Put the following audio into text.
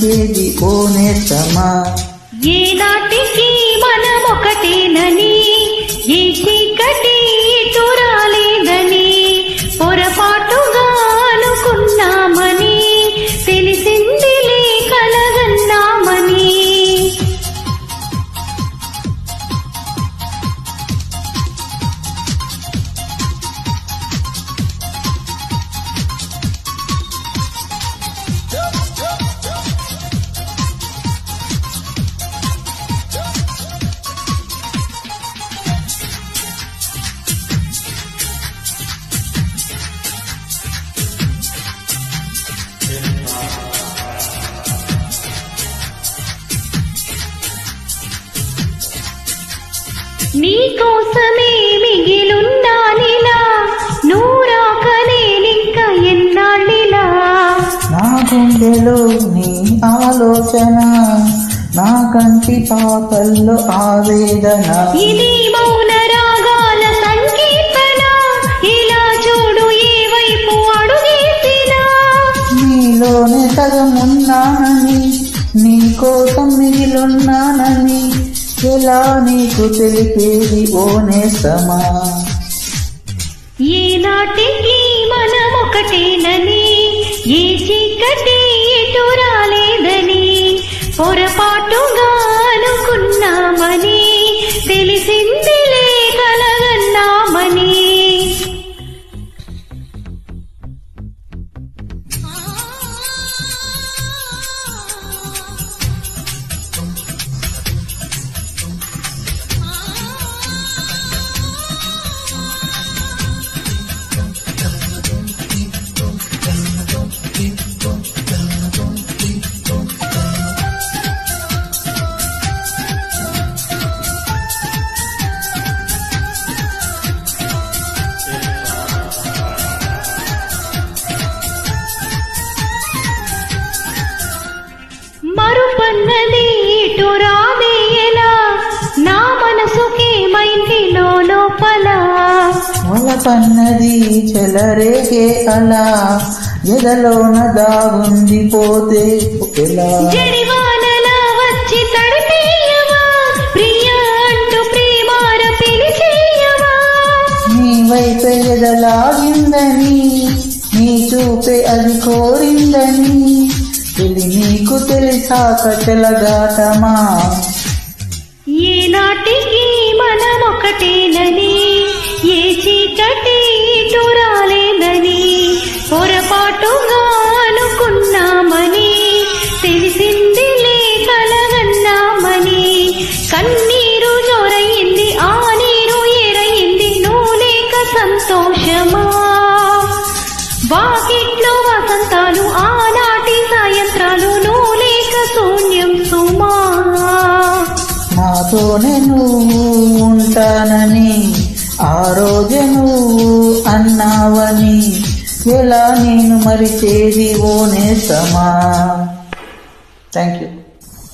తెలిపేది ఓ నేస్తమా. ఏనాటికి మనమొకటేనని ఈ చీకటి ఇటు రాలేదని పొరపాటుగా అనుకున్నామని తెలిసిందిలే కలగన్నామని. నీకోసమే మిగిలున్నానిలా నూరాక నేనింక ఎన్నాళ్ళిలా. నా గుండెలో నీ ఆలోచన, నా కంటి పాపల్లో ఆవేదన. ఇది మౌన రాగాల సంకీర్తన, ఇలా చూడు ఏ వైపు అడుగేసినా. నీలోనే సగమున్నానని, నీ కోసం మిగిలున్నానని ఎలా నీకు తెలిపేది ఓ నేస్తమా. ఏనాటికి మనమొకటేనని ఏ చీకటి ఇటు రాలేదని పొరపాటుగా అనుకున్నామని తెలిసిందిలే కలగన్నామని. మరుపన్నది ఇటు రాదేలా, నా మనసుకేమైంది లోపల. మొలపన్నది చెలరేగే అలా, ఎదలోన దాగుంది పోతే ఎలా. జడివానలా వచ్చి తడిపేయవా, ప్రియా అంటూ ప్రేమార పిలిచేయవా. నీ వైపే ఎదలాగిందని, నీ చూపే అది కోరిందని నీకు తెలిసాక చెలగాటమా. ఏనాటికి మనమొకటేనని ఏ చీకటి ఇటు రాలేదని పొరపాటుగా అనుకున్నామని తెలిసిందిలే కలగన్నామని. కన్నీరు జోరయింది, ఆ నీరు ఏరయింది, నువ్వు లేక సంతోషమా. వాకిట్లో వసంతాలు, ఆనాటి సాయంత్రాలు, నువ్వు లేక శూన్యం సుమా. నాతోనే నువ్వు ఉంటానని ఆ రోజు నువ్వు అన్నావని ఎలా నేను మరిచేది ఓ నేస్తమా. Thank you.